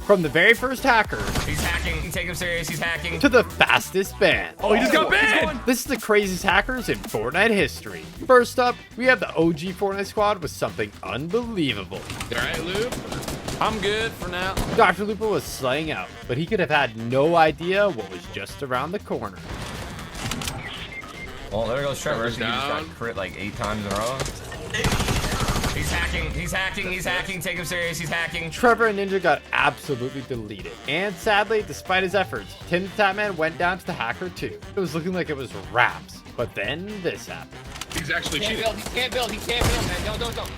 From the very first hacker. He's hacking. Take him serious. He's hacking. To the fastest ban. Oh, he just got banned. This is the craziest hackers in Fortnite history. First up, we have the OG Fortnite squad with something unbelievable. All right, Loop. I'm good for now. Dr. Lupo was slaying out, but he could have had no idea what was just around the corner. Well, there goes Trevor. He just Down. got crit like 8 times in a row. He's hacking. He's hacking. He's hacking. Take him serious. He's hacking. Trevor and Ninja got absolutely deleted. And sadly, despite his efforts, Tim the Tatman went down to the hacker too. It was looking like it was wraps. But then this happened. He's actually He cheating. can't build. He can't build, man. Don't.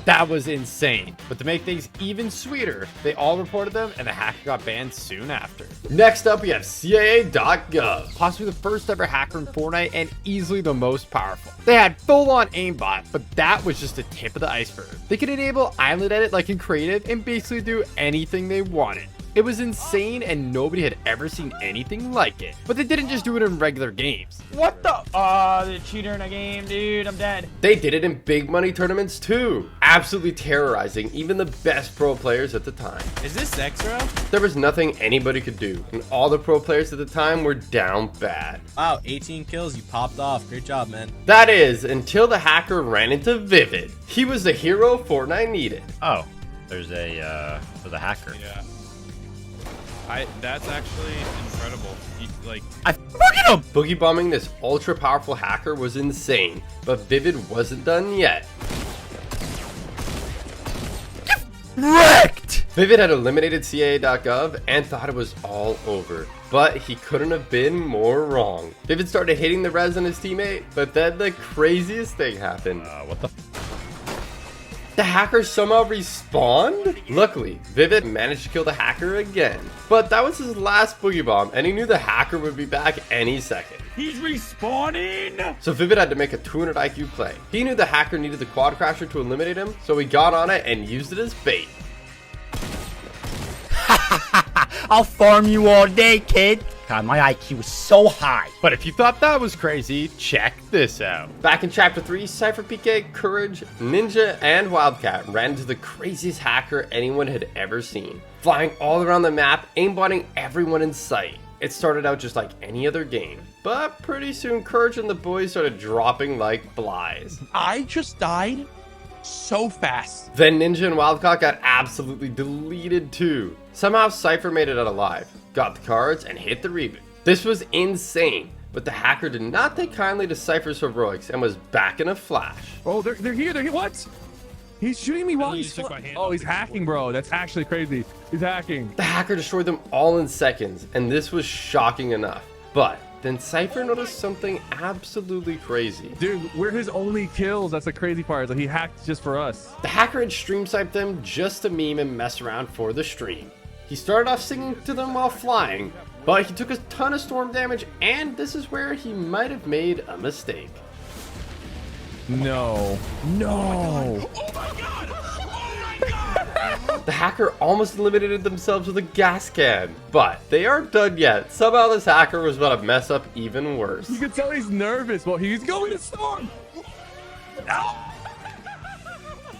That was insane. But to make things even sweeter, they all reported them and the hacker got banned soon after. Next up, we have CIA.gov. Possibly the first ever hacker in Fortnite and easily the most powerful. They had full-on aimbot, but that was just the tip of the iceberg. They could enable island edit like in creative and basically do anything they wanted. It was insane and nobody had ever seen anything like it. But they didn't just do it in regular games. What the? Oh, the cheater in a game, dude. I'm dead. They did it in big money tournaments too, absolutely terrorizing even the best pro players at the time. Is this Xro? There was nothing anybody could do, and all the pro players at the time were down bad. Wow, 18 kills. You popped off. Great job, man. That is, until the hacker ran into Vivid. He was the hero Fortnite needed. Oh, there's a hacker. Yeah. That's actually incredible. Like, Boogie bombing this ultra powerful hacker was insane, but Vivid wasn't done yet. Wrecked! Vivid had eliminated CIA.gov and thought it was all over, but he couldn't have been more wrong. Vivid started hitting the res on his teammate, but then the craziest thing happened. What the? The hacker somehow respawned? Luckily, Vivid managed to kill the hacker again. But that was his last boogie bomb, and he knew the hacker would be back any second. he's respawning. So Vivid had to make a 200 IQ play. He knew the hacker needed the quad crasher to eliminate him, so he got on it and used it as bait. I'll farm you all day, kid. God, my IQ is so high. But if you thought that was crazy, check this out. Back in Chapter 3, Cipher PK, Courage, Ninja, and Wildcat ran into the craziest hacker anyone had ever seen. Flying all around the map, aimbotting everyone in sight. It started out just like any other game, but pretty soon Courage and the boys started dropping like flies. I just died so fast. Then Ninja and Wildcat got absolutely deleted too. Somehow Cipher made it out alive, got the cards, and hit the reboot. This was insane, but the hacker did not take kindly to Cipher's heroics and was back in a flash. Oh, they're here. They're here. What? He's shooting me while he's... Oh, he's hacking, bro. That's actually crazy. He's hacking. The hacker destroyed them all in seconds, and this was shocking enough. But then Cipher noticed something absolutely crazy. Dude, we're his only kills. That's the crazy part. Like, he hacked just for us. The hacker had stream sniped them just to meme and mess around for the stream. He started off singing to them while flying, but he took a ton of storm damage, and this is where he might have made a mistake. No. No. The hacker almost eliminated themselves with a gas can, but they aren't done yet. Somehow this hacker was about to mess up even worse. You can tell he's nervous. Well, he's going to storm. No.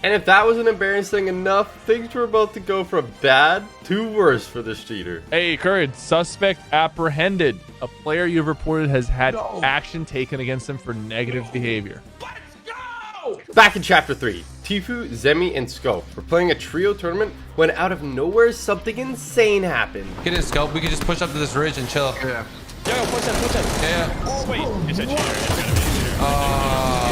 And if that wasn't embarrassing enough, things were about to go from bad to worse for this cheater. Hey, Courage, suspect apprehended. A player you've reported has had action taken against him for negative behavior. Back in Chapter 3, Tifu, Zemi, and Scope were playing a trio tournament when out of nowhere something insane happened. Get in, Scope. We can just push up to this ridge and chill. Yeah. Yo, push up. Yeah. Wait, it's a cheater. It's gotta be a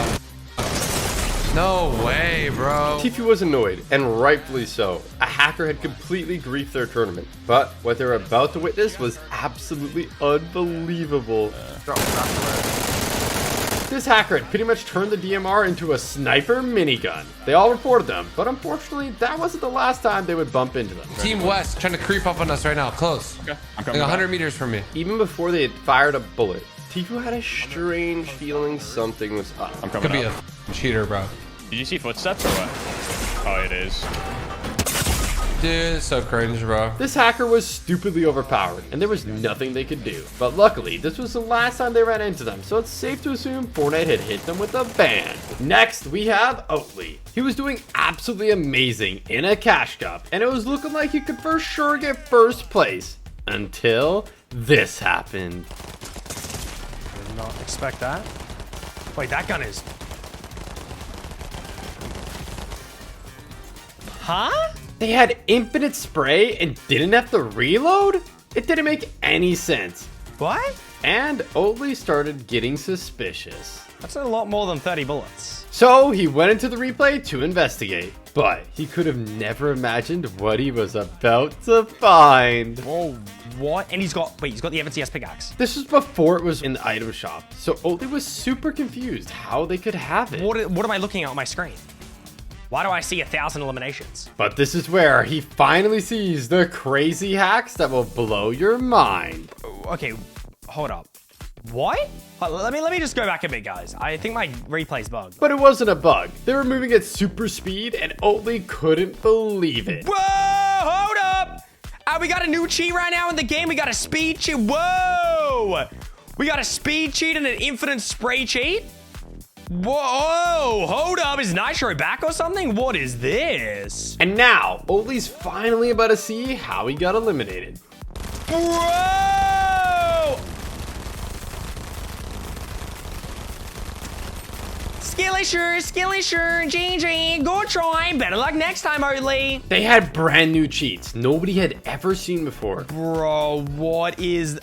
cheater. No way, bro. Tifu was annoyed, and rightfully so. A hacker had completely griefed their tournament. But what they were about to witness was absolutely unbelievable. This hacker had pretty much turned the DMR into a sniper minigun. They all reported them, but unfortunately, that wasn't the last time they would bump into them. Team West trying to creep up on us right now. Close. Okay, I'm Like coming 100 meters from me. Even before they had fired a bullet, Tifu had a strange feeling something was up. I'm Could coming be up. a cheater, bro. Did you see footsteps or what? Oh, it is. Dude, it's so cringe, bro. This hacker was stupidly overpowered, and there was nothing they could do. But luckily, this was the last time they ran into them, so it's safe to assume Fortnite had hit them with a ban. Next, we have Oatly. He was doing absolutely amazing in a cash cup, and it was looking like he could for sure get first place. Until this happened. Did not expect that. Wait, that gun is... Huh? They had infinite spray and didn't have to reload? It didn't make any sense. What? And Oatly started getting suspicious. That's a lot more than 30 bullets. So he went into the replay to investigate, but he could have never imagined what he was about to find. Whoa, what? And he's got the FNCS pickaxe. This was before it was in the item shop, so Oatly was super confused how they could have it. What am I looking at on my screen? Why do I see 1,000 eliminations? But this is where he finally sees the crazy hacks that will blow your mind. Okay, hold up. What? Let me just go back a bit, guys. I think my replay's bugged. But it wasn't a bug. They were moving at super speed and Oatly couldn't believe it. Whoa, hold up. We got a new cheat right now in the game. We got a speed cheat. Whoa. We got a speed cheat and an infinite spray cheat. Whoa, hold up. Is Nitro back or something? What is this? And now, Oatly's finally about to see how he got eliminated. Whoa! Skilly sure, GG, good try. Better luck next time, Oatly. They had brand new cheats nobody had ever seen before. Bro, what is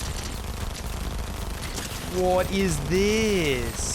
this?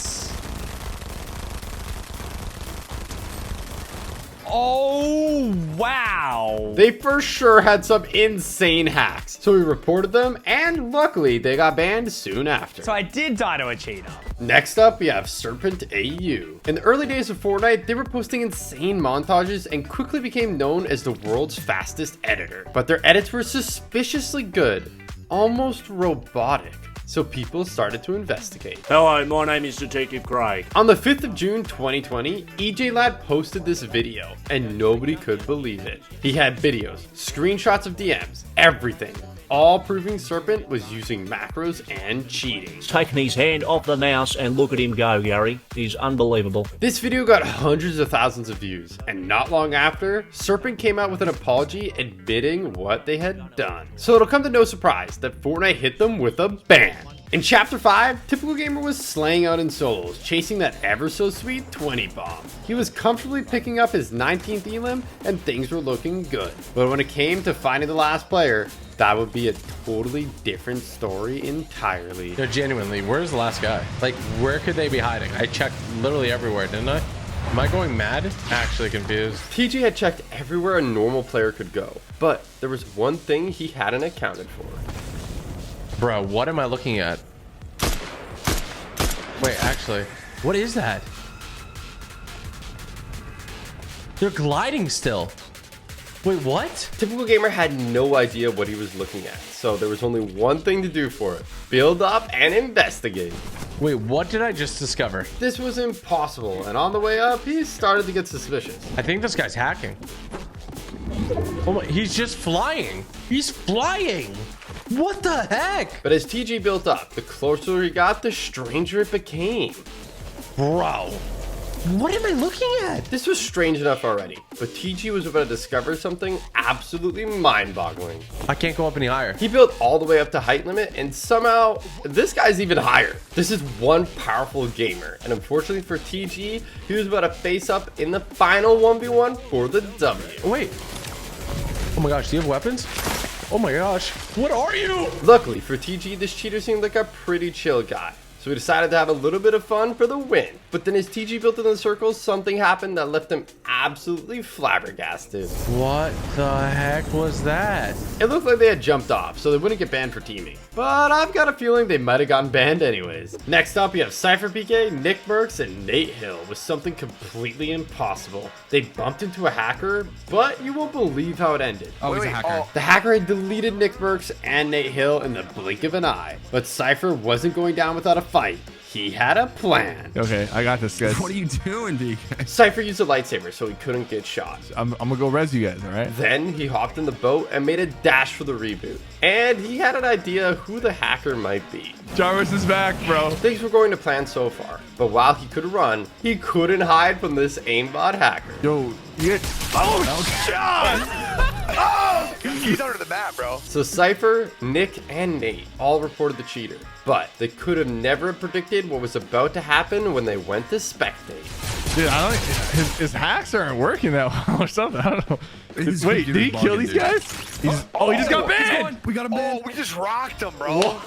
Oh, wow. They for sure had some insane hacks, so we reported them, and luckily they got banned soon after. So I did die to a cheater. Next up, we have Serpent AU. In the early days of Fortnite, they were posting insane montages and quickly became known as the world's fastest editor. But their edits were suspiciously good, almost robotic. So people started to investigate. Hello, my name is Detective Craig. On the 5th of June 2020, EJ Lad posted this video, and nobody could believe it. He had videos, screenshots of DMs, everything, all proving Serpent was using macros and cheating. He's taken his hand off the mouse and look at him go, Gary. He's unbelievable. This video got hundreds of thousands of views, and not long after, Serpent came out with an apology admitting what they had done. So it'll come to no surprise that Fortnite hit them with a ban. In Chapter 5, Typical Gamer was slaying out in solos, chasing that ever-so-sweet 20 bomb. He was comfortably picking up his 19th elim, and things were looking good. But when it came to finding the last player, that would be a totally different story entirely. No, genuinely, where's the last guy? Like, where could they be hiding? I checked literally everywhere, didn't I? Am I going mad? Actually confused. TJ had checked everywhere a normal player could go, but there was one thing he hadn't accounted for. Bro, what am I looking at? Wait, actually, what is that? They're gliding still. Wait, what? Typical Gamer had no idea what he was looking at, so there was only one thing to do for it. Build up and investigate. Wait, what did I just discover? This was impossible, and on the way up, he started to get suspicious. I think this guy's hacking. Oh my, he's just flying. He's flying. What the heck? But as TG built up, the closer he got, the stranger it became. Bro, what am I looking at? This was strange enough already, but TG was about to discover something absolutely mind-boggling. I can't go up any higher. He built all the way up to height limit, and somehow, this guy's even higher. This is one powerful gamer, and unfortunately for TG, he was about to face up in the final 1v1 for the W. Wait. Oh my gosh, do you have weapons? Oh my gosh, what are you? Luckily for TG, this cheater seemed like a pretty chill guy, so we decided to have a little bit of fun for the win. But then as TG built in the circles, something happened that left him absolutely flabbergasted. What the heck was that? It looked like they had jumped off, so they wouldn't get banned for teaming. But I've got a feeling they might have gotten banned anyways. Next up, we have Cipher PK, Nick Merckx, and Nate Hill with something completely impossible. They bumped into a hacker, but you won't believe how it ended. Oh, he's a hacker. The hacker had deleted Nick Merckx and Nate Hill in the blink of an eye. But Cipher wasn't going down without a fight. he had a plan. Okay, I got this, guys. What are you doing, DK? Cipher used a lightsaber so he couldn't get shot. I'm gonna go res you guys, all right? Then he hopped in the boat and made a dash for the reboot. And he had an idea who the hacker might be. Jarvis is back, bro. Things were going to plan so far, but while he could run, he couldn't hide from this aimbot hacker. Yo, you get... Oh, shot! Oh! He's under the map, bro. So Cipher, Nick, and Nate all reported the cheater, but they could have never predicted what was about to happen when they went to spectate. Dude, I don't... His hacks aren't working that well or something. I don't know. Wait, did he kill these guys? He just got banned. We got him banned. Oh, we just rocked him, bro.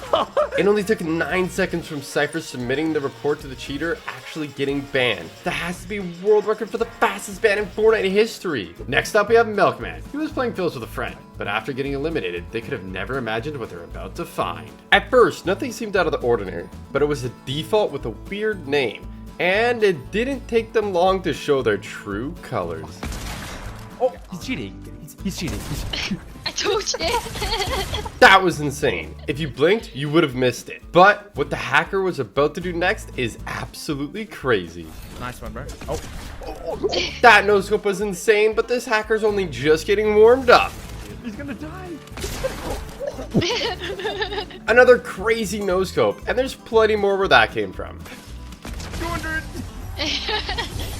It only took 9 seconds from Cipher submitting the report to the cheater actually getting banned. That has to be a world record for the fastest ban in Fortnite history. Next up, we have Milkman. He was playing Phils with a friend, but after getting eliminated, they could have never imagined what they're about to find. At first, nothing seemed out of the ordinary, but it was a default with a weird name, and it didn't take them long to show their true colors. Oh, he's cheating. He's cheating. I told you. That was insane. If you blinked, you would have missed it. But what the hacker was about to do next is absolutely crazy. Nice one, bro. Oh. That no-scope was insane, but this hacker's only just getting warmed up. He's gonna die. Another crazy no-scope, and there's plenty more where that came from. 200.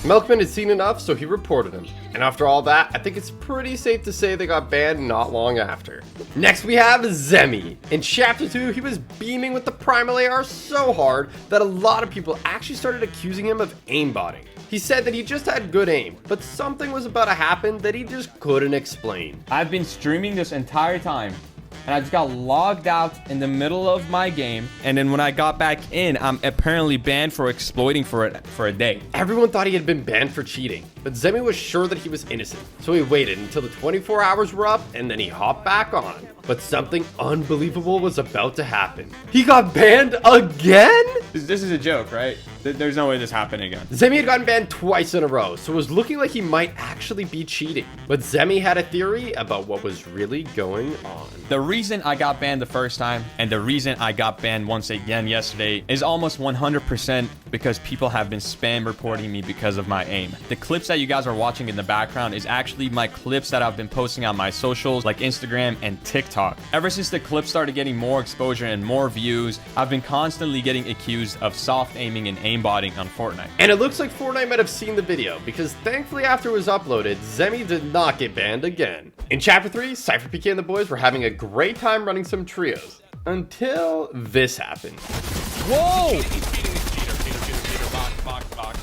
Milkman had seen enough, so he reported him. And after all that, I think it's pretty safe to say they got banned not long after. Next we have Zemi. In Chapter 2, he was beaming with the Primal AR so hard that a lot of people actually started accusing him of aimbotting. He said that he just had good aim, but something was about to happen that he just couldn't explain. I've been streaming this entire time, and I just got logged out in the middle of my game, and then when I got back in, I'm apparently banned for exploiting for it for a day. Everyone thought he had been banned for cheating, but Zemi was sure that he was innocent, so he waited until the 24 hours were up, and then he hopped back on. But something unbelievable was about to happen. He got banned again? This is a joke, right? There's no way this happened again. Zemi had gotten banned twice in a row, so it was looking like he might actually be cheating. But Zemi had a theory about what was really going on. The reason I got banned the first time and the reason I got banned once again yesterday is almost 100% because people have been spam reporting me because of my aim. The clips that you guys are watching in the background is actually my clips that I've been posting on my socials like Instagram and TikTok. Ever since the clips started getting more exposure and more views, I've been constantly getting accused of soft aiming and aimbotting on Fortnite. And it looks like Fortnite might have seen the video, because thankfully after it was uploaded, Zemi did not get banned again. In Chapter 3, Cipher PK and the boys were having a great time running some trios, until this happened. Whoa!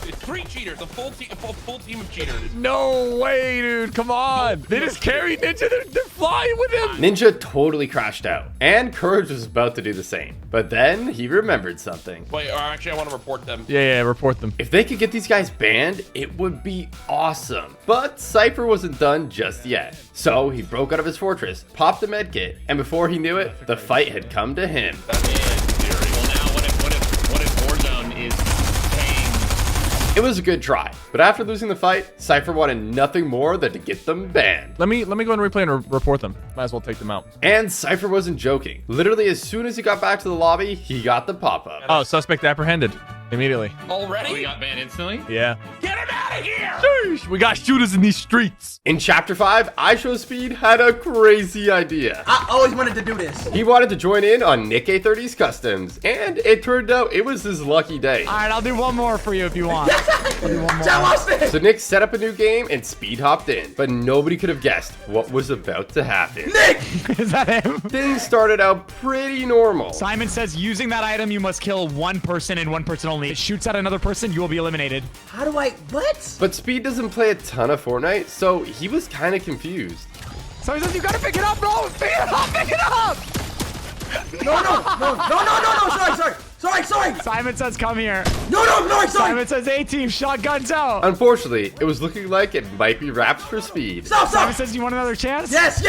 It's 3 cheaters, a full team of cheaters. No way, dude. Come on. They just carried Ninja. They're flying with him. Ninja totally crashed out, and Courage was about to do the same. But then he remembered something. Wait, actually, I want to report them. Yeah, report them. If they could get these guys banned, it would be awesome. But Cipher wasn't done just yet. So he broke out of his fortress, popped a medkit, and before he knew it, the fight had come to him. Well, now what if Warzone is paying? It was a good try, but after losing the fight, Cipher wanted nothing more than to get them banned. Let me go and replay and report them. Might as well take them out. And Cipher wasn't joking. Literally, as soon as he got back to the lobby, he got the pop-up. Oh, suspect apprehended immediately. Already? Oh, we got banned instantly? Yeah. Get him out of here! Sheesh, we got shooters in these streets. In Chapter 5, iShowSpeed had a crazy idea. I always wanted to do this. He wanted to join in on Nick A30's customs, and it turned out it was his lucky day. All right, I'll do one more for you if you want. I'll do one more. So Nick set up a new game and Speed hopped in, but nobody could have guessed what was about to happen. Nick! Is that him? Things started out pretty normal. Simon says using that item, you must kill one person and one person only. If it shoots at another person, you will be eliminated. How do I, what? But Speed doesn't play a ton of Fortnite, so he was kind of confused. Simon says you gotta pick it up, bro. Pick it up, pick it up. No, sorry. Simon says come here. No, sorry. Simon says A-team, shotguns out. Unfortunately, it was looking like it might be wraps for Speed. Simon says you want another chance? Yes.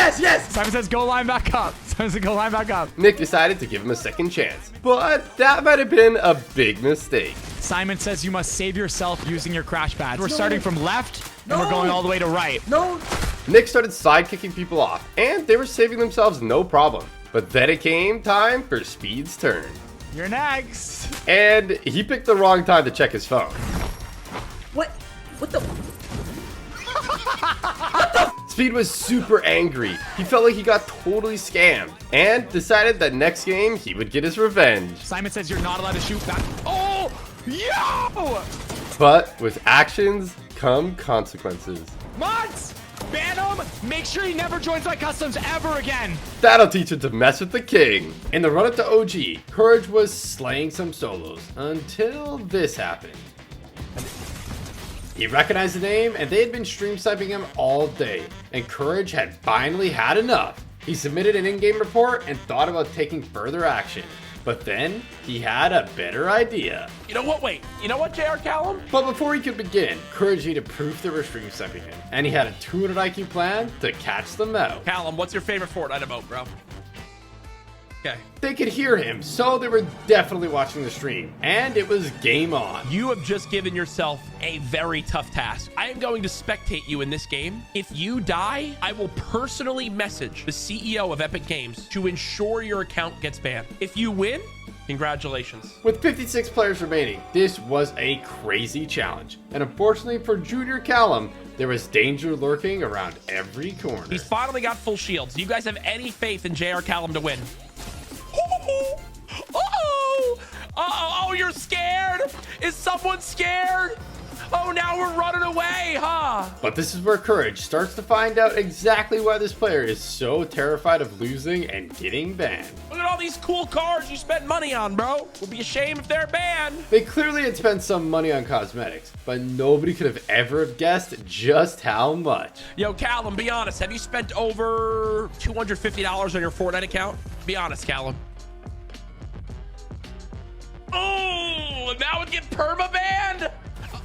Simon says go line back up. Simon says go line back up. Nick decided to give him a second chance, but that might have been a big mistake. Simon says you must save yourself using your crash pad. We're starting from left, and we're going all the way to right. No. Nick started side kicking people off, and they were saving themselves no problem. But then it came time for Speed's turn. You're next. And he picked the wrong time to check his phone. What? What the? Speed was super angry. He felt like he got totally scammed and decided that next game he would get his revenge. Simon says you're not allowed to shoot back. Oh, yo! But with actions come consequences. Mods, ban him. Make sure he never joins my customs ever again. That'll teach him to mess with the king. In the run-up to OG, Courage was slaying some solos until this happened. He recognized the name, and they had been stream sniping him all day, and Courage had finally had enough. He submitted an in-game report and thought about taking further action. But then, he had a better idea. You know what? Wait. You know what, JR Callum? But before he could begin, Courage needed proof they were stream sniping him, and he had a 200 IQ plan to catch them out. Callum, what's your favorite Fortnite emote, bro? Okay. They could hear him, so they were definitely watching the stream, and it was game on. You have just given yourself a very tough task. I am going to spectate you in this game. If you die, I will personally message the CEO of Epic Games to ensure your account gets banned. If you win, congratulations. With 56 players remaining, this was a crazy challenge, and unfortunately for Junior Callum, there was danger lurking around every corner. He's finally got full shields. Do you guys have any faith in JR Callum to win? Oh, you're scared? Is someone scared? Oh, now we're running away, huh? But this is where Courage starts to find out exactly why this player is so terrified of losing and getting banned. Look at all these cool cars you spent money on, bro. Would be a shame if they're banned. They clearly had spent some money on cosmetics, but nobody could have ever guessed just how much. Yo, Callum, be honest. Have you spent over $250 on your Fortnite account? Be honest, Callum. Oh, now it get perma-banned?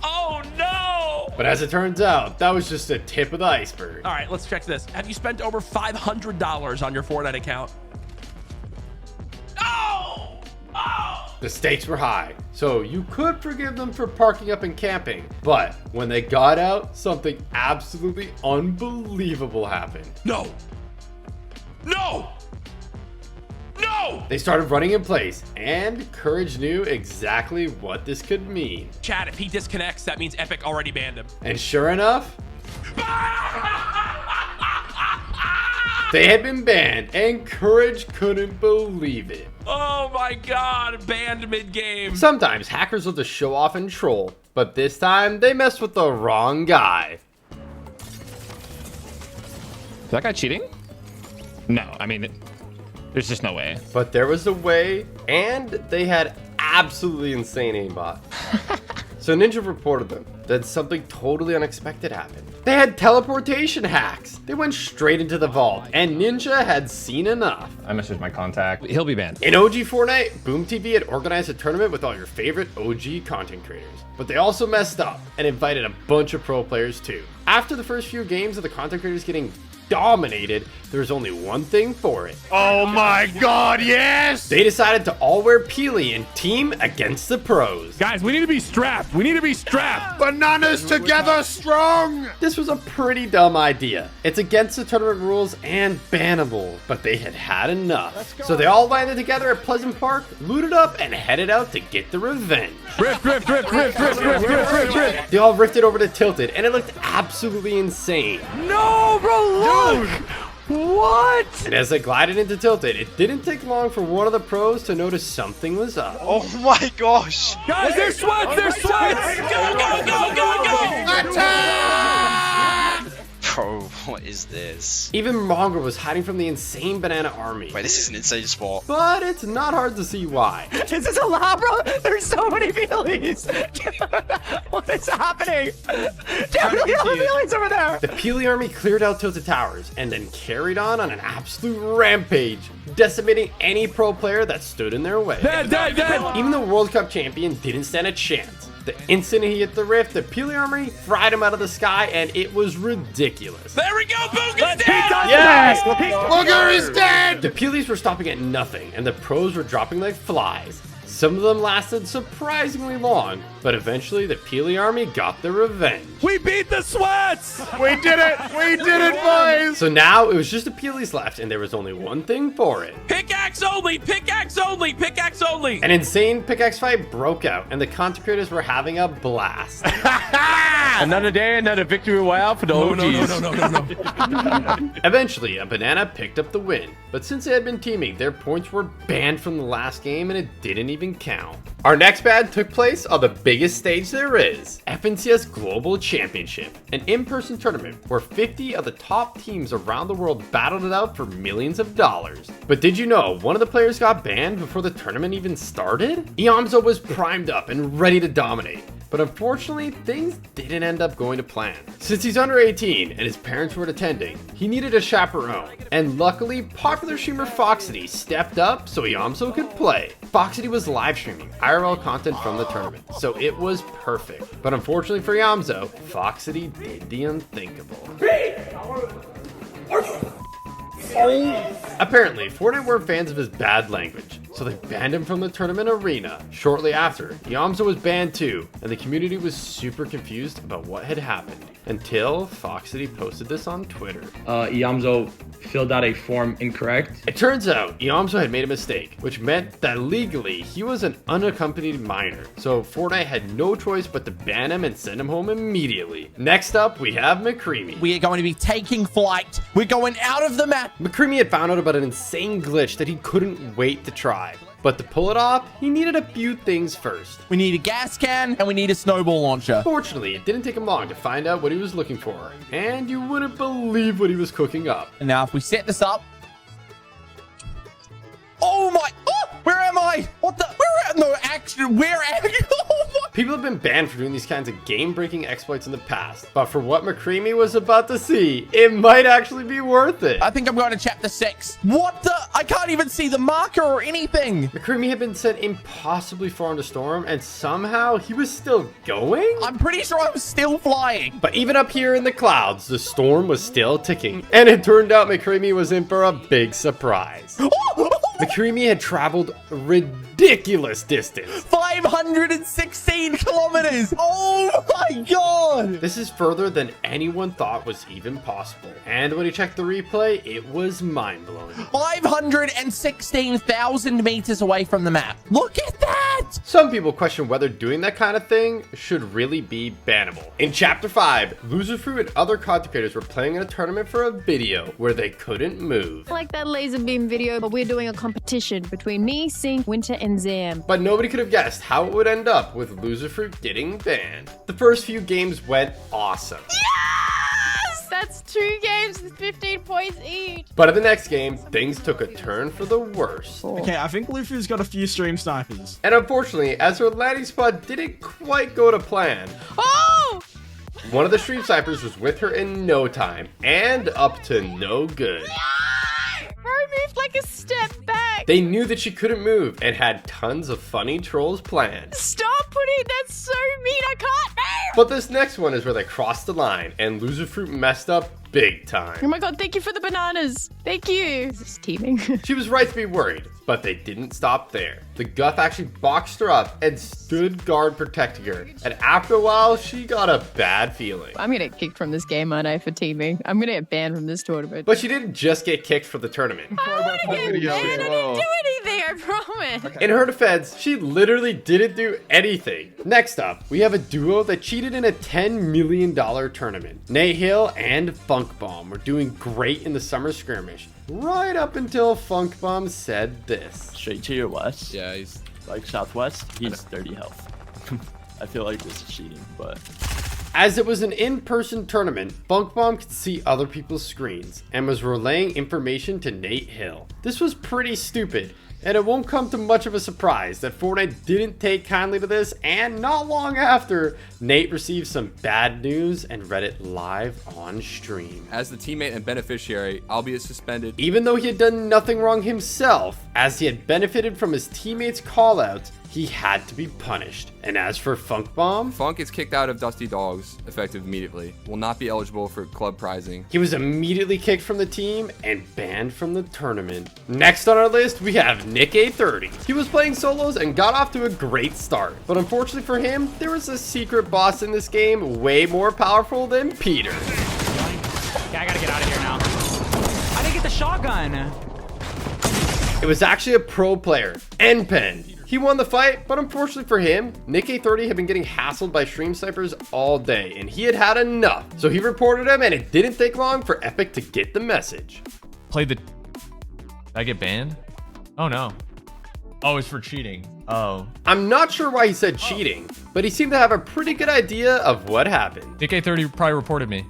Oh, no. But as it turns out, that was just the tip of the iceberg. All right, let's check this. Have you spent over $500 on your Fortnite account? No! Oh! The stakes were high, so you could forgive them for parking up and camping. But when they got out, something absolutely unbelievable happened. No! No! No! They started running in place, and Courage knew exactly what this could mean. Chad, if he disconnects, that means Epic already banned him. And sure enough, they had been banned, and Courage couldn't believe it. Oh my god, banned mid-game. Sometimes hackers love to show off and troll, but this time they messed with the wrong guy. Is that guy cheating? No, I mean, there's just no way. But there was a way, and they had absolutely insane aimbot. So Ninja reported them. Then something totally unexpected happened. They had teleportation hacks. They went straight into the vault, and Ninja had seen enough. I messaged my contact. He'll be banned. In OG Fortnite, Boom TV had organized a tournament with all your favorite OG content creators. But they also messed up and invited a bunch of pro players too. After the first few games of the content creators getting dominated, there was only one thing for it. Oh my god, yes! They decided to all wear Peely and team against the pros. Guys, we need to be strapped. We need to be strapped. Bananas together strong! This was a pretty dumb idea. It's against the tournament rules and bannable, but they had had enough. So they all landed together at Pleasant Park, looted up, and headed out to get the revenge. Rift. They all rifted over to Tilted, and it looked absolutely insane. No, bro, look! What? And as they glided into Tilted, it didn't take long for one of the pros to notice something was up. Oh my gosh! Guys, they're sweats! They're sweats! Go! Attack! Bro, what is this? Even Mongo was hiding from the insane banana army. Wait, this is an insane spot. But it's not hard to see why. Is this a lot, bro? There's so many Peelies! What is happening? How many Peelies over there? The Peely army cleared out Tilted Towers and then carried on an absolute rampage, decimating any pro player that stood in their way. Dead! Even the World Cup champion didn't stand a chance. The instant he hit the rift, the Peely army fried him out of the sky, and it was ridiculous. There we go, Booga's down! Yes! Booger is dead! The Peelies were stopping at nothing, and the pros were dropping like flies. Some of them lasted surprisingly long, but eventually the Peely army got their revenge. We beat the Sweats! We did it! We did it, boys! So now it was just the Peelys left, and there was only one thing for it. Pickaxe only! Pickaxe only! Pickaxe only! An insane pickaxe fight broke out, and the content creators were having a blast. Another day, another victory royale for the OGs. No. Eventually, a banana picked up the win, but since they had been teaming, their points were banned from the last game and it didn't even count. Our next ban took place on the biggest stage there is, FNCS Global Championship, an in-person tournament where 50 of the top teams around the world battled it out for millions of dollars. But did you know one of the players got banned before the tournament even started? Iamzo was primed up and ready to dominate. But unfortunately, things didn't end up going to plan. Since he's under 18 and his parents weren't attending, he needed a chaperone. And luckily, popular streamer Foxity stepped up so Iamzo could play. Foxity was live streaming IRL content from the tournament, so it was perfect. But unfortunately for Iamzo, Foxity did the unthinkable. Apparently, Fortnite weren't fans of his bad language, so they banned him from the tournament arena. Shortly after, Iamzo was banned too, and the community was super confused about what had happened, until Foxity posted this on Twitter. Iamzo filled out a form incorrect. It turns out Iamzo had made a mistake, which meant that legally he was an unaccompanied minor, so Fortnite had no choice but to ban him and send him home immediately. Next up, we have McCreamy. We are going to be taking flight. We're going out of the map. McCreamy had found out about an insane glitch that he couldn't wait to try. But to pull it off, he needed a few things first. We need a gas can and we need a snowball launcher. Fortunately, it didn't take him long to find out what he was looking for. And you wouldn't believe what he was cooking up. And now if we set this up. Oh my, where am I? What the, People have been banned for doing these kinds of game-breaking exploits in the past, but for what McCreamy was about to see, it might actually be worth it. I think I'm going to chapter 6. What the? I can't even see the marker or anything. McCreamy had been sent impossibly far into Storm, and somehow he was still going? I'm pretty sure I was still flying. But even up here in the clouds, the storm was still ticking, and it turned out McCreamy was in for a big surprise. McCreamy had traveled ridiculous distance. 516 kilometers. Oh my god. This is further than anyone thought was even possible. And when he checked the replay, it was mind-blowing. 516,000 meters away from the map. Look at that. Some people question whether doing that kind of thing should really be bannable. In Chapter 5, Loserfruit and other content creators were playing in a tournament for a video where they couldn't move. Like that laser beam video, but we're doing a competition between me, Sync, Winter, and Zam. But nobody could have guessed how it would end up with Loserfruit getting banned. The first few games went awesome. Yes! That's 2 games with 15 points each. But in the next game, things took a turn for the worse. Okay, I think Luffy's got a few stream snipers. And unfortunately, as her landing spot didn't quite go to plan. Oh! One of the stream snipers was with her in no time, and up to no good. Bro moved like a step back. They knew that she couldn't move and had tons of funny trolls planned. Stop putting that so mean, I can't move. But this next one is where they crossed the line and Loserfruit messed up big time. Oh my god, thank you for the bananas. Thank you. This is teaming. She was right to be worried, but they didn't stop there. The Guff actually boxed her up and stood guard protecting her. And after a while, she got a bad feeling. I'm gonna get kicked from this game, aren't I, for teaming? I'm gonna get banned from this tournament. But she didn't just get kicked from the tournament. I wanna get banned. I didn't do anything, I promise. Okay. In her defense, she literally didn't do anything. Next up, we have a duo that cheated in a $10 million tournament. Nate Hill and Funk Bomb were doing great in the summer skirmish, right up until Funk Bomb said this. Straight to your west. Yeah, he's like southwest. He's 30 health. I feel like this is cheating, but... As it was an in-person tournament, Funk Bomb could see other people's screens and was relaying information to Nate Hill. This was pretty stupid, and it won't come to much of a surprise that Fortnite didn't take kindly to this, and not long after, Nate received some bad news and read it live on stream. As the teammate and beneficiary, I'll be suspended. Even though he had done nothing wrong himself, as he had benefited from his teammates' callouts, he had to be punished. And as for Funk Bomb, Funk is kicked out of Dusty Dogs, effective immediately. Will not be eligible for club prizing. He was immediately kicked from the team and banned from the tournament. Next on our list, we have Nick A30. He was playing solos and got off to a great start. But unfortunately for him, there was a secret boss in this game way more powerful than Peter. Okay, I gotta get out of here now. I didn't get the shotgun. It was actually a pro player, NPen. He won the fight, but unfortunately for him, Nick A30 had been getting hassled by stream snipers all day, and he had had enough. So he reported him, and it didn't take long for Epic to get the message. Did I get banned? Oh no. Oh, it's for cheating. Oh. I'm not sure why he said cheating, but he seemed to have a pretty good idea of what happened. Nick A30 probably reported me,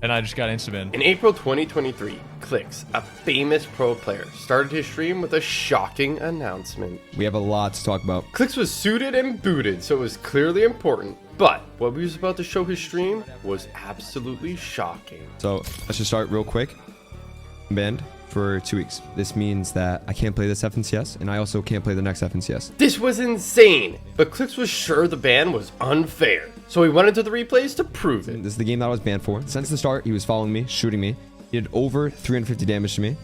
and I just got insta-banned. In April 2023, Clix, a famous pro player, started his stream with a shocking announcement. We have a lot to talk about. Clix was suited and booted, so it was clearly important. But what he was about to show his stream was absolutely shocking. So let's just start real quick. Banned for 2 weeks. This means that I can't play this FNCS, and I also can't play the next FNCS. This was insane, but Clix was sure the ban was unfair. So he went into the replays to prove it. This is the game that I was banned for. Since the start, he was following me, shooting me. He did over 350 damage to me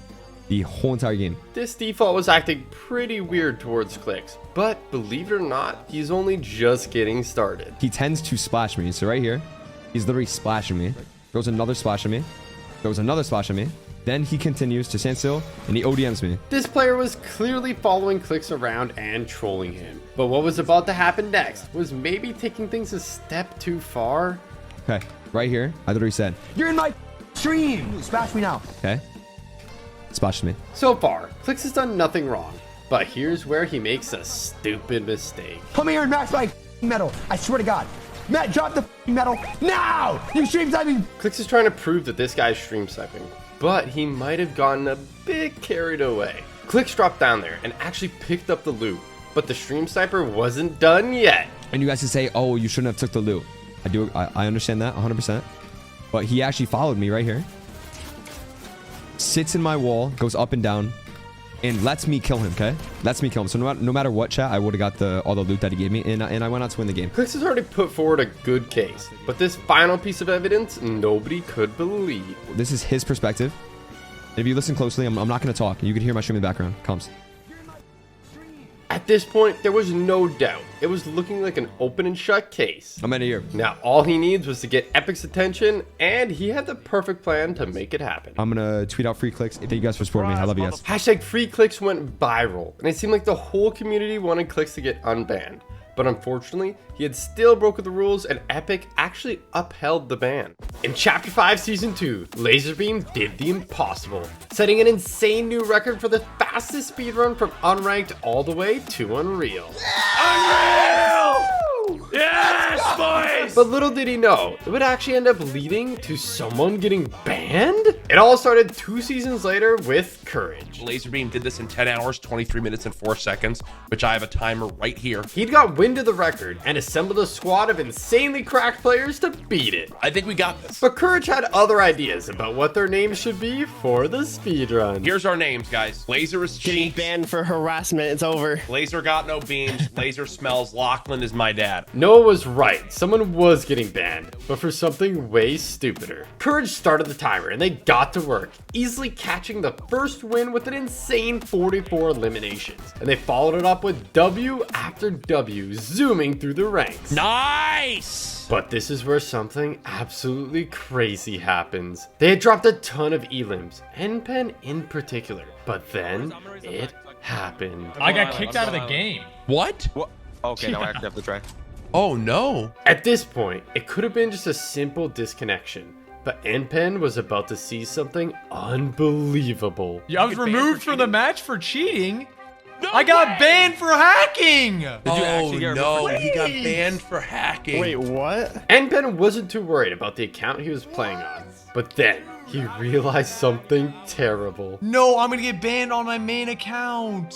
the whole entire game. This default was acting pretty weird towards Clix, but believe it or not, he's only just getting started. He tends to splash me. So right here, he's literally splashing me. Throws another splash at me. Throws another splash at me. Then he continues to stand still and he ODMs me. This player was clearly following Clix around and trolling him. But what was about to happen next was maybe taking things a step too far. Okay, right here, I literally said, "You're in my stream. Smash me now." Okay. Splashed me. So far, Clix has done nothing wrong. But here's where he makes a stupid mistake. Come here and match my medal. I swear to God. Matt, drop the medal now. You stream sniping. Clix is trying to prove that this guy's stream sniping, but he might have gotten a bit carried away. Clix dropped down there and actually picked up the loot, but the stream sniper wasn't done yet. And you guys can say, oh, you shouldn't have took the loot. I understand that 100%. But he actually followed me right here. Sits in my wall, goes up and down, and lets me kill him, okay? Lets me kill him. So no matter what, chat, I would have got all the loot that he gave me, and I went on to win the game. Clix has already put forward a good case, but this final piece of evidence, nobody could believe. This is his perspective. And if you listen closely, I'm not going to talk. You can hear my stream in the background. Comes. At this point, there was no doubt. It was looking like an open and shut case. I'm in here. Now, all he needs was to get Epic's attention, and he had the perfect plan to make it happen. I'm going to tweet out free Clix. Thank you guys for supporting me. I love you guys. Hashtag free Clix went viral, and it seemed like the whole community wanted Clix to get unbanned. But unfortunately, he had still broken the rules, and Epic actually upheld the ban. In Chapter 5 Season 2, Laserbeam did the impossible, setting an insane new record for the fastest speedrun from unranked all the way to Unreal. Unreal! Yes, boys! But little did he know, it would actually end up leading to someone getting banned? It all started 2 seasons later with Courage. Laserbeam did this in 10 hours, 23 minutes, and 4 seconds, which I have a timer right here. He'd got wind of the record and assembled a squad of insanely cracked players to beat it. I think we got this. But Courage had other ideas about what their names should be for the speedrun. Here's our names, guys. Laser is getting banned for harassment. It's over. Laser got no beams. Laser smells. Lachlan is my dad. Noah was right. Someone was getting banned, but for something way stupider. Courage started the timer and they got to work, easily catching the first win with an insane 44 eliminations. And they followed it up with W after W, zooming through the ranks. Nice! But this is where something absolutely crazy happens. They had dropped a ton of elims, NPen in particular, but then it happened. I got kicked out of the game. What? Okay, now I actually have to try. Oh no. At this point, it could have been just a simple disconnection, but NPen was about to see something unbelievable. Yeah, I was removed from the match for cheating. No I got banned for hacking. Oh no, he got banned for hacking. Wait, what? NPen wasn't too worried about the account he was playing on, but then he realized something terrible. No, I'm gonna get banned on my main account.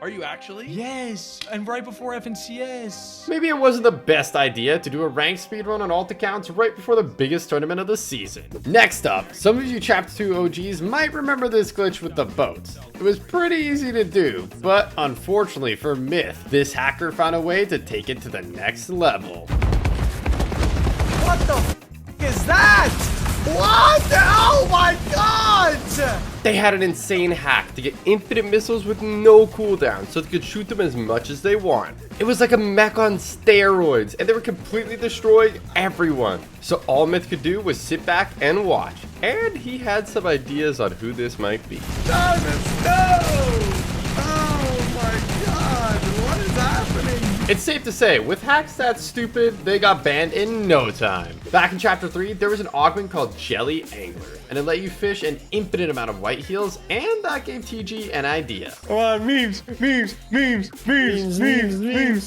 Are you actually? Yes, and right before FNCS. Maybe it wasn't the best idea to do a ranked speedrun on alt accounts right before the biggest tournament of the season. Next up, some of you Chapter 2 OGs might remember this glitch with the boats. It was pretty easy to do, but unfortunately for Myth, this hacker found a way to take it to the next level. What the f is that? What? Oh my God! They had an insane hack to get infinite missiles with no cooldown so they could shoot them as much as they want. It was like a mech on steroids, and they were completely destroying everyone. So all Myth could do was sit back and watch. And he had some ideas on who this might be. It's safe to say, with hacks that stupid, they got banned in no time. Back in Chapter 3, there was an augment called Jelly Angler, and it let you fish an infinite amount of white heals, and that gave TG an idea. Come on, memes.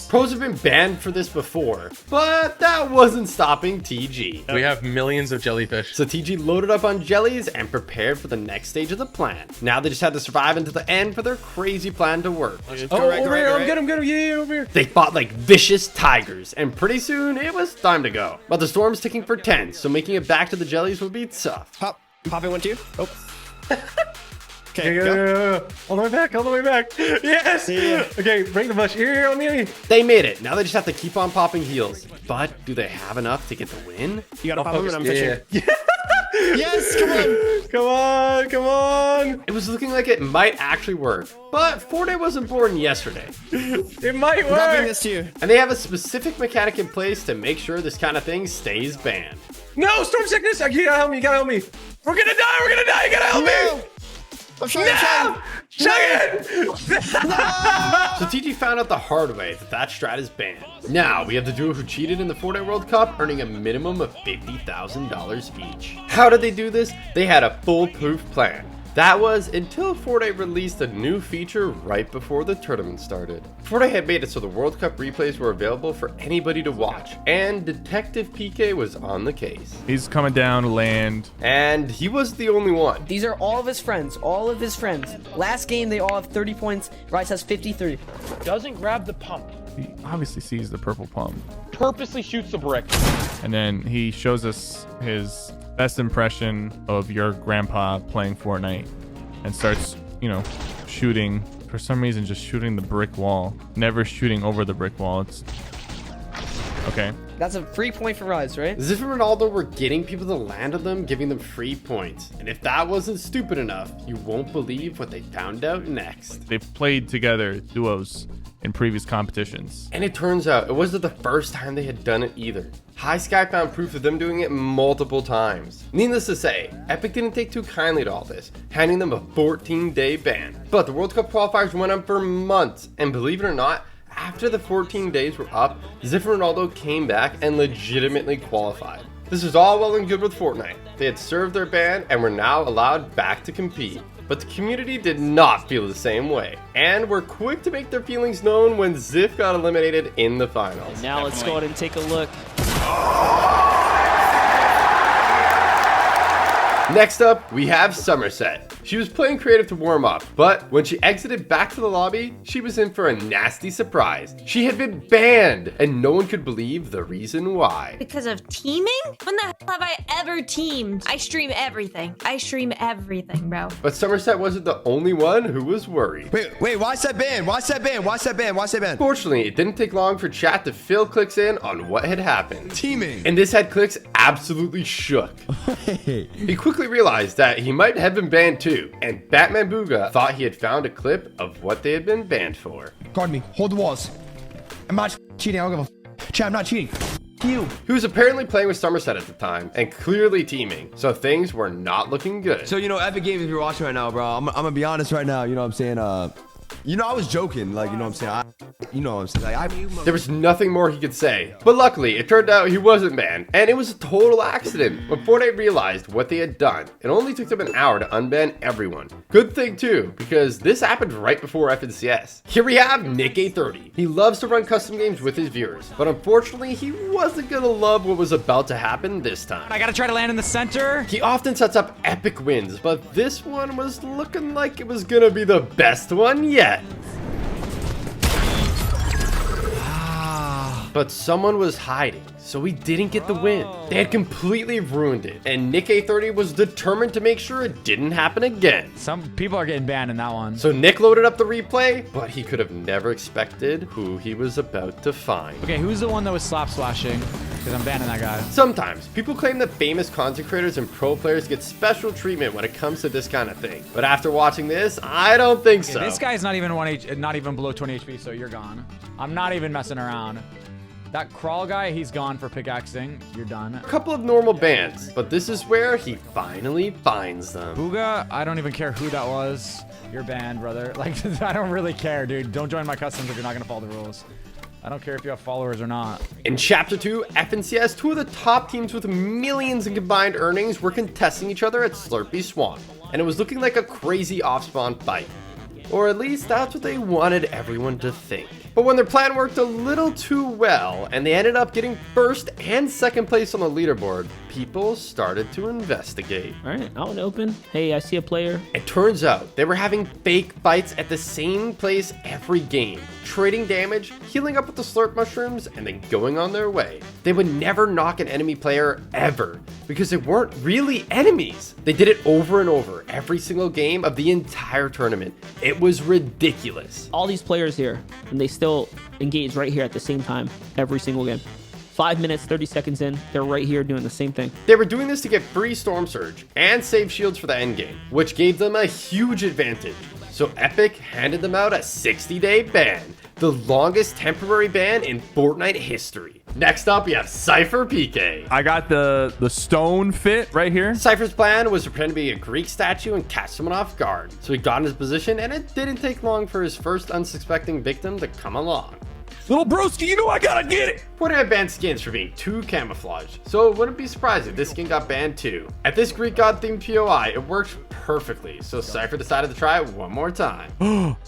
Pros have been banned for this before, but that wasn't stopping TG. We have millions of jellyfish. So TG loaded up on jellies and prepared for the next stage of the plan. Now they just had to survive until the end for their crazy plan to work. Over here, I'm good. Yeah, over here. They fought like vicious tigers, and pretty soon it was time to go. But the storm's ticking for 10, so making it back to the jellies would be tough. Poppy went to you. Oh. Okay, go. All the way back. Yes. Yeah. Okay, bring the bush. Here on me. They made it. Now they just have to keep on popping heals. But do they have enough to get the win? You gotta pop him and I'm fishing. Yeah. Yes, come on. Come on. It was looking like it might actually work, but Fortnite wasn't born yesterday. It might work. I'm dropping this to you. And they have a specific mechanic in place to make sure this kind of thing stays banned. No, storm sickness. You gotta help me. We're gonna die. You gotta help me. I'm trying. So TG found out the hard way that strat is banned. Now we have the duo who cheated in the Fortnite World Cup, earning a minimum of $50,000 each. How did they do this? They had a foolproof plan. That was until Fortnite released a new feature right before the tournament started. Fortnite had made it so the World Cup replays were available for anybody to watch, and Detective PK was on the case. He's coming down to land. And he was the only one. These are all of his friends. Last game, they all have 30 points. Rice has 53. Doesn't grab the pump. He obviously sees the purple pump. Purposely shoots the brick. And then he shows us his best impression of your grandpa playing Fortnite and starts, shooting. For some reason, just shooting the brick wall. Never shooting over the brick wall. It's okay. That's a free point for Rise, right? Zipher and Ronaldo were getting people to land on them, giving them free points. And if that wasn't stupid enough, you won't believe what they found out next. They've played together duos in previous competitions. And it turns out it wasn't the first time they had done it either. High Sky found proof of them doing it multiple times. Needless to say, Epic didn't take too kindly to all this, handing them a 14-day ban. But the World Cup qualifiers went on for months, and believe it or not, after the 14 days were up, Zipher and Ronaldo came back and legitimately qualified. This was all well and good with Fortnite. They had served their ban and were now allowed back to compete. But the community did not feel the same way, and were quick to make their feelings known when Ziff got eliminated in the finals. Now let's go ahead and take a look. Next up, we have Somerset. She was playing creative to warm up, but when she exited back to the lobby, she was in for a nasty surprise. She had been banned, and no one could believe the reason why. Because of teaming? When the hell have I ever teamed? I stream everything, bro. But Somerset wasn't the only one who was worried. Wait, why is that banned? Why is that banned? Fortunately, it didn't take long for chat to fill Clix in on what had happened. Teaming. And this had Clix absolutely shook. He quickly realized that he might have been banned too, and Batman Booga thought he had found a clip of what they had been banned for. Guard me. Hold the walls. I'm not cheating. I don't give a chat. I'm not cheating. You. He was apparently playing with Somerset at the time, and clearly teaming, so things were not looking good. So, Epic Games, if you're watching right now, bro, I'm gonna be honest right now, you know what I'm saying? I was joking, like, you know what I'm saying? There was nothing more he could say, but luckily, it turned out he wasn't banned, and it was a total accident. When Fortnite realized what they had done, it only took them an hour to unban everyone. Good thing too, because this happened right before FNCS. Here we have Nick A30. He loves to run custom games with his viewers, but unfortunately, he wasn't gonna love what was about to happen this time. I gotta try to land in the center. He often sets up epic wins, but this one was looking like it was gonna be the best one yet. But someone was hiding, so he didn't get the win. They had completely ruined it, and Nick A30 was determined to make sure it didn't happen again. Some people are getting banned in that one. So Nick loaded up the replay, but he could have never expected who he was about to find. Okay, who's the one that was slap splashing? because I'm banning that guy. Sometimes people claim that famous content creators and pro players get special treatment when it comes to this kind of thing. But after watching this, I don't think so. This guy's not even not even below 20 HP, so you're gone. I'm not even messing around. That crawl guy, he's gone for pickaxing. You're done. A couple of normal bans, but this is where he finally finds them. Booga, I don't even care who that was. You're banned, brother. Like, I don't really care, dude. Don't join my customs if you're not gonna follow the rules. I don't care if you have followers or not. In Chapter 2, FNCS, two of the top teams with millions in combined earnings were contesting each other at Slurpy Swamp, and it was looking like a crazy off-spawn fight. Or at least that's what they wanted everyone to think. But when their plan worked a little too well, and they ended up getting first and second place on the leaderboard, people started to investigate. All right, out and open. Hey, I see a player. It turns out they were having fake fights at the same place every game, trading damage, healing up with the slurp mushrooms, and then going on their way. They would never knock an enemy player ever, because they weren't really enemies. They did it over and over, every single game of the entire tournament. It was ridiculous. All these players here, and they still engage right here at the same time every single game. 5 minutes, 30 seconds in, they're right here doing the same thing. They were doing this to get free Storm Surge and save shields for the endgame, which gave them a huge advantage. So Epic handed them out a 60-day ban, the longest temporary ban in Fortnite history. Next up, we have Cipher PK. I got the stone fit right here. Cypher's plan was to pretend to be a Greek statue and catch someone off guard. So he got in his position, and it didn't take long for his first unsuspecting victim to come along. Little broski, you know I gotta get it. Fortnite banned skins for being too camouflage, so it wouldn't be surprising if this skin got banned too. At this Greek god themed POI, it worked perfectly, so Cypher decided to try it one more time.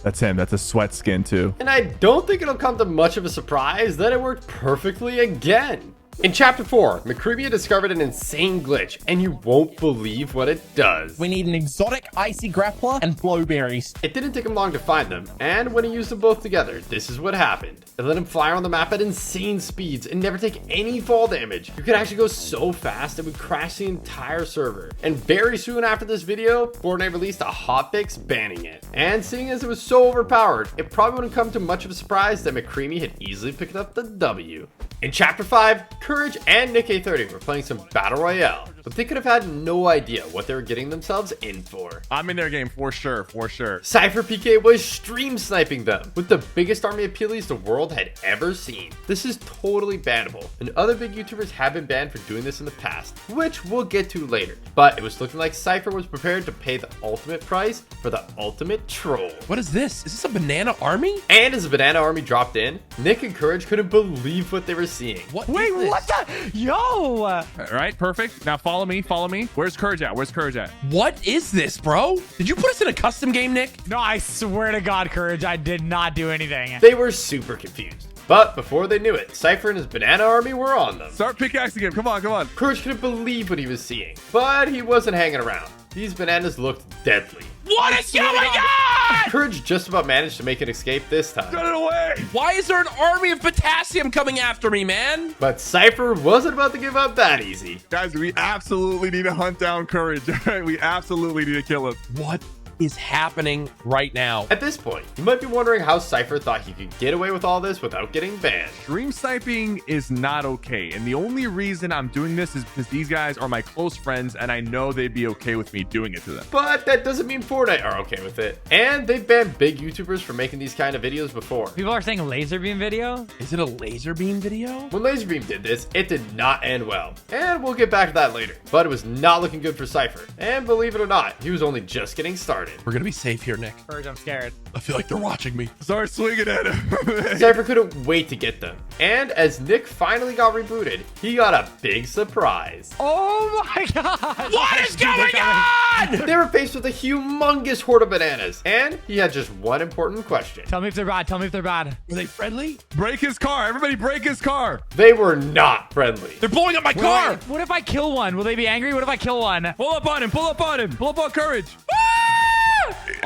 That's him. That's a sweat skin too. And I don't think it'll come to much of a surprise that it worked perfectly again. In Chapter 4, Macremia discovered an insane glitch, and you won't believe what it does. We need an exotic icy grappler and blowberries. It didn't take him long to find them, and when he used them both together, this is what happened. It let him fly around the map at insane speeds and never take any fall damage. You could actually go so fast it would crash the entire server. And very soon after this video, Fortnite released a hotfix banning it. And seeing as it was so overpowered, it probably wouldn't come to much of a surprise that Macremia had easily picked up the W. In Chapter 5, Courage and Nick A30 were playing some Battle Royale, but they could have had no idea what they were getting themselves in for. I'm in their game for sure, for sure. Cipher PK was stream sniping them with the biggest army of Peelies the world had ever seen. This is totally bannable, and other big YouTubers have been banned for doing this in the past, which we'll get to later. But it was looking like Cipher was prepared to pay the ultimate price for the ultimate troll. What is this? Is this a banana army? And as a banana army dropped in, Nick and Courage couldn't believe what they were seeing. What? Wait, what the? Yo! All right, perfect. Now follow me, follow me. Where's Courage at? Where's Courage at? What is this, bro? Did you put us in a custom game, Nick? No, I swear to God, Courage, I did not do anything. They were super confused. But before they knew it, Cipher and his banana army were on them. Start pickaxing him. Come on, come on. Courage couldn't believe what he was seeing, but he wasn't hanging around. These bananas looked deadly. What is going on? Courage just about managed to make an escape this time. Get it away! Why is there an army of potassium coming after me, man? But Cipher wasn't about to give up that easy. Guys, we absolutely need to hunt down Courage. All right, we absolutely need to kill him. What is happening right now? At this point, you might be wondering how Cipher thought he could get away with all this without getting banned. Stream sniping is not okay, and the only reason I'm doing this is because these guys are my close friends, and I know they'd be okay with me doing it to them. But that doesn't mean Fortnite are okay with it. And they've banned big YouTubers for making these kind of videos before. People are saying laser beam video? Is it a laser beam video? When Laserbeam did this, it did not end well. And we'll get back to that later. But it was not looking good for Cipher. And believe it or not, he was only just getting started. We're gonna be safe here, Nick. Courage, I'm scared. I feel like they're watching me. Start swinging at him. Cypher couldn't wait to get them. And as Nick finally got rebooted, he got a big surprise. Oh my God! What is going on? They were faced with a humongous horde of bananas. And he had just one important question. Tell me if they're bad. Tell me if they're bad. Were they friendly? Break his car. Everybody break his car. They were not friendly. They're blowing up my car. What if I kill one? Will they be angry? What if I kill one? Pull up on him. Pull up on him. Pull up on Courage.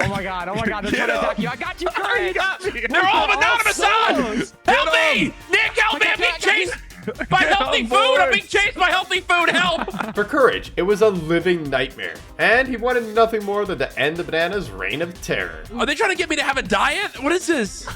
Oh my God. Oh my God. They're trying to attack you. I got you, Courage. They're all anonymous on. Help me. Nick, help me. I'm being chased by healthy food. I'm being chased by healthy food. Help. For Courage, it was a living nightmare. And he wanted nothing more than to end the bananas' reign of terror. Are they trying to get me to have a diet? What is this?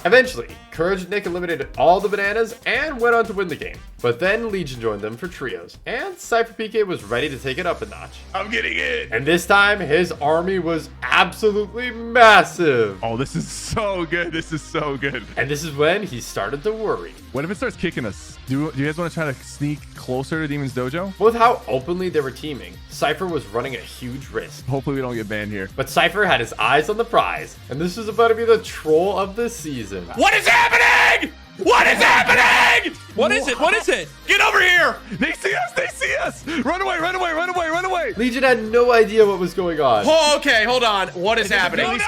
Eventually, Courage and Nick eliminated all the bananas and went on to win the game. But then Legion joined them for trios, and Cipher PK was ready to take it up a notch. I'm getting in. And this time, his army was absolutely massive. Oh, this is so good. This is so good. And this is when he started to worry. What if it starts kicking us? Do you guys want to try to sneak closer to Demon's Dojo? With how openly they were teaming, Cipher was running a huge risk. Hopefully we don't get banned here. But Cipher had his eyes on the prize, and this was about to be the troll of the season. What is happening? What is happening? What is it? What is it? Get over here! They see us! They see us! Run away! Run away! Run away! Run away! Legion had no idea what was going on. Oh, okay, hold on. What is happening?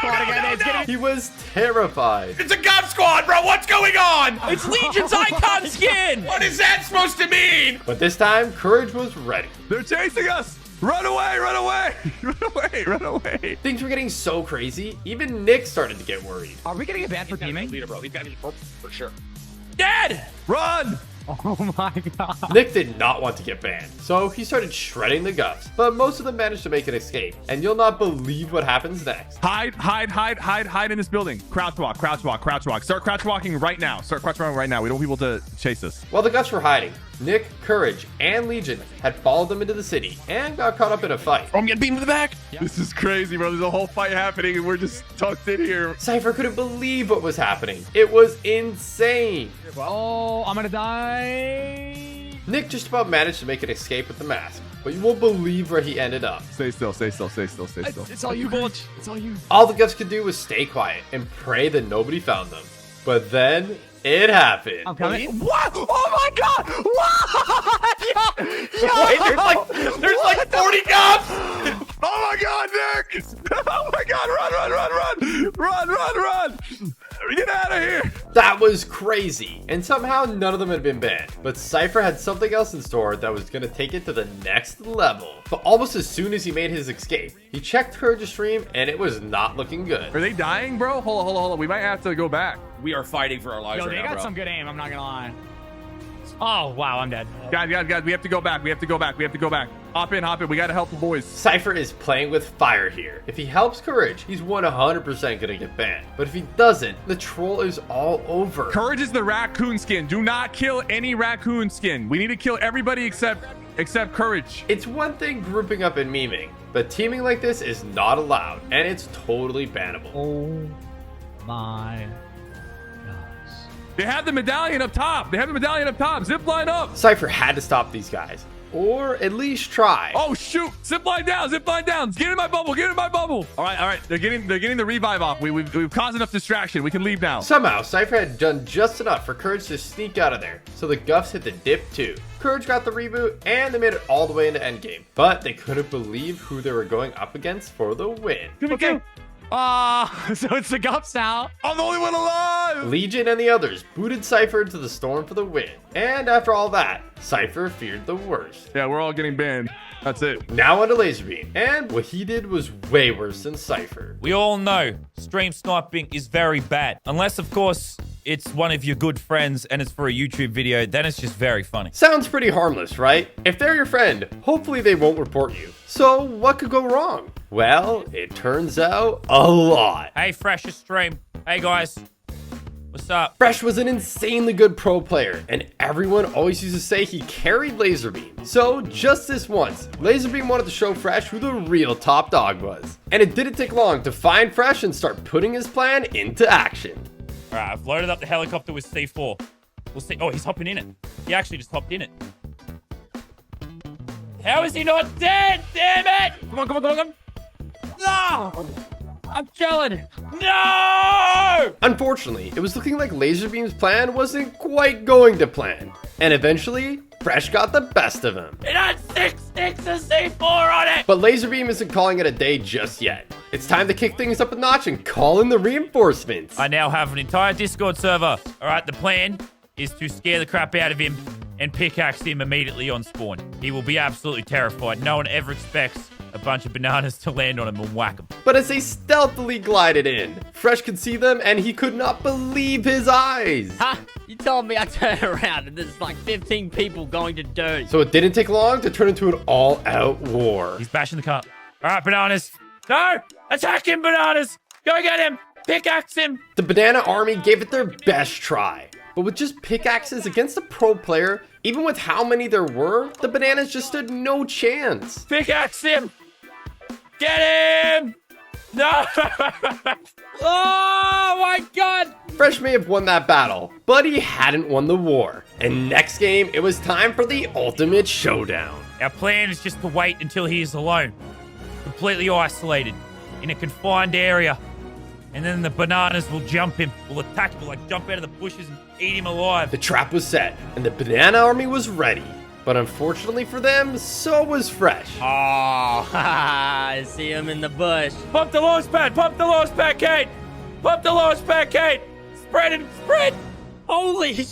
He was terrified. It's a Gov squad, bro. What's going on? It's Legion's icon skin. What is that supposed to mean? But this time, Courage was ready. They're chasing us! Run away! Run away! Run away! Run away! Things were getting so crazy, even Nick started to get worried. Are we gonna get banned for teaming? Leader, bro. He's got to be purple for sure. Dead! Run! Oh my god. Nick did not want to get banned, so he started shredding the Govs, but most of them managed to make an escape, and you'll not believe what happens next. Hide in this building. Crouch walk, crouch walk, crouch walk. Start crouch walking right now. Start crouch walking right now. We don't want people to chase us. While the Govs were hiding, Nick, Courage, and Legion had followed them into the city and got caught up in a fight. Oh, I'm getting beamed to the back. This is crazy, bro. There's a whole fight happening and we're just tucked in here. Cipher couldn't believe what was happening. It was insane. Oh, I'm gonna die. Nick just about managed to make an escape with the mask, but you won't believe where he ended up. Stay still, stay still, stay still, stay still. It's all you, Bulge. It's all you. All the Govs could do was stay quiet and pray that nobody found them. But then it happened. I'm coming. What? Oh my god! What? Yo! Wait, there's like 40 Govs! Oh my god, Nick! Oh my god, run! Get out of here! That was crazy, and somehow none of them had been banned. But Cipher had something else in store that was going to take it to the next level. But almost as soon as he made his escape, he checked Courage's stream, and it was not looking good. Are they dying, bro? Hold on. We might have to go back. We are fighting for our lives Yo, right they now, got bro. some good aim, I'm not gonna lie. Oh, wow, I'm dead. Guys, we have to go back. We have to go back. Hop in. We gotta help the boys. Cipher is playing with fire here. If he helps Courage, he's 100% gonna get banned. But if he doesn't, the troll is all over. Courage is the raccoon skin. Do not kill any raccoon skin. We need to kill everybody except Courage. It's one thing grouping up and memeing, but teaming like this is not allowed, and it's totally bannable. Oh my. They have the medallion up top. Zip line up. Cipher had to stop these guys, or at least try. Oh shoot! Zip line down. Get in my bubble. All right. They're getting the revive off. We've caused enough distraction. We can leave now. Somehow, Cipher had done just enough for Courage to sneak out of there, so the Govs hit the dip too. Courage got the reboot, and they made it all the way into endgame. But they couldn't believe who they were going up against for the win. Okay. So it's the Gups now. I'm the only one alive. Legion and the others booted Cipher into the storm for the win. And after all that, Cipher feared the worst. Yeah, we're all getting banned. That's it. Now onto Laserbeam, and what he did was way worse than Cipher. We all know stream sniping is very bad. Unless, of course, it's one of your good friends and it's for a YouTube video, then it's just very funny. Sounds pretty harmless, right? If they're your friend, hopefully they won't report you. So what could go wrong? Well, it turns out a lot. Hey, Fresh's stream. Hey, guys. What's up? Fresh was an insanely good pro player, and everyone always used to say he carried Laserbeam. So just this once, Laserbeam wanted to show Fresh who the real top dog was. And it didn't take long to find Fresh and start putting his plan into action. All right, I've loaded up the helicopter with C4. We'll see. Oh, he's hopping in it. He actually just hopped in it. How is he not dead? Damn it! Come on. No! I'm chilling. No! Unfortunately, it was looking like Laserbeam's plan wasn't quite going to plan. And eventually, Fresh got the best of him. It had 6 sticks of C4 on it! But Laserbeam isn't calling it a day just yet. It's time to kick things up a notch and call in the reinforcements. I now have an entire Discord server. All right, the plan is to scare the crap out of him and pickaxe him immediately on spawn. He will be absolutely terrified. No one ever expects a bunch of bananas to land on him and whack him. But as they stealthily glided in, Fresh could see them and he could not believe his eyes. Ha! You told me I turned around and there's like 15 people going to dirt. So it didn't take long to turn into an all-out war. He's bashing the car. All right, bananas. No! Attack him, bananas! Go get him! Pickaxe him! The banana army gave it their best try. But with just pickaxes against a pro player, even with how many there were, the bananas just stood no chance. Pickaxe him! Get him! No! Oh my god! Fresh may have won that battle, but he hadn't won the war. And next game, it was time for the ultimate showdown. Our plan is just to wait until he is alone, completely isolated, in a confined area. And then the bananas will jump him, will attack, will like jump out of the bushes and eat him alive. The trap was set, and the banana army was ready. But unfortunately for them, so was Fresh. Oh, I see him in the bush. Pump the launch pad, Kate! Pump the launch pad, Kate! Spread it, spread! Holy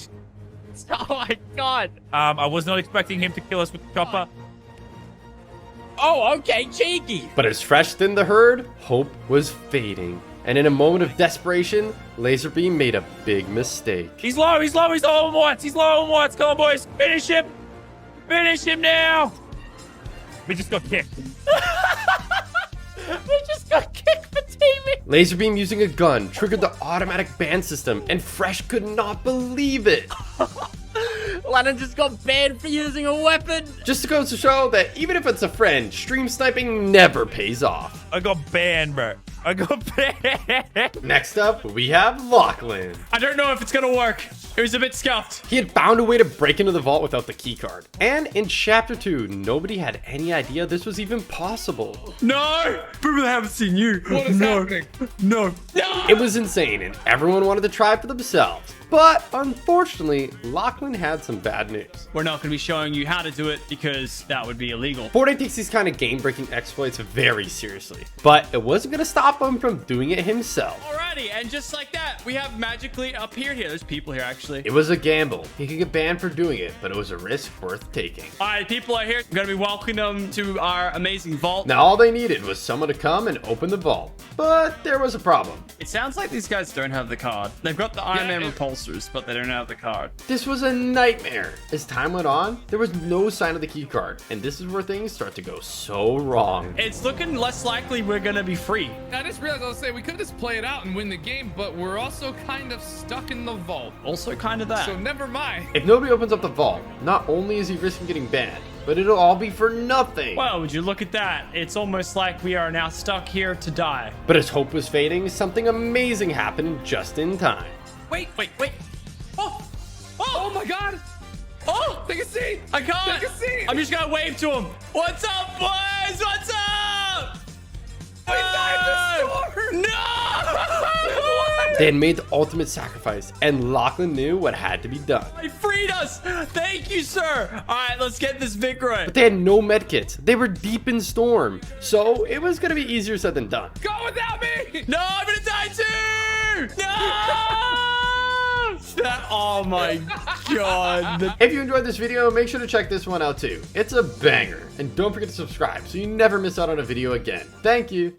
oh my god. I was not expecting him to kill us with the chopper. Oh, okay, cheeky. But as Fresh thinned the herd, hope was fading. And in a moment of desperation, Laserbeam made a big mistake. He's low on whites, come on boys, finish him! Finish him now! We just got kicked. We just got kicked for teaming. Laserbeam using a gun triggered the automatic ban system, and Fresh could not believe it. Lennon just got banned for using a weapon. Just goes to show that even if it's a friend, stream sniping never pays off. I got banned, bro. I got banned. Next up, we have Lachlan. I don't know if it's gonna work. It was a bit scuffed. He had found a way to break into the vault without the keycard. And in Chapter 2, nobody had any idea this was even possible. No! People haven't seen you. What is happening? No. It was insane, and everyone wanted to try for themselves. But unfortunately, Lachlan had some bad news. We're not going to be showing you how to do it because that would be illegal. Fortnite takes these kind of game-breaking exploits very seriously, but it wasn't going to stop him from doing it himself. Alrighty, and just like that, we have magically appeared here. There's people here, actually. It was a gamble. He could get banned for doing it, but it was a risk worth taking. Alright, people are here. I'm going to be welcoming them to our amazing vault. Now, all they needed was someone to come and open the vault, but there was a problem. It sounds like these guys don't have the card. They've got the Iron Man repulsors, but they don't have the card. This was a nightmare. As time went on, there was no sign of the key card, and this is where things start to go so wrong. It's looking less likely we're gonna be free. I just realized I was saying we could just play it out and win the game, but we're also kind of stuck in the vault. Also kind of that. So never mind. If nobody opens up the vault, not only is he risking getting banned, but it'll all be for nothing. Well, would you look at that? It's almost like we are now stuck here to die. But as hope was fading, something amazing happened just in time. Wait. Oh my god! Oh! Take a seat! I can't! Take a seat! I'm just gonna wave to him. What's up, boys? What's up? We died in the storm! No! They had made the ultimate sacrifice, and Lachlan knew what had to be done. He freed us! Thank you, sir! Alright, let's get this Vic right. But they had no medkits. They were deep in storm, so it was gonna be easier said than done. Go without me! No, I'm gonna die too! No! Oh my god. If you enjoyed this video, make sure to check this one out too. It's a banger. And don't forget to subscribe so you never miss out on a video again. Thank you.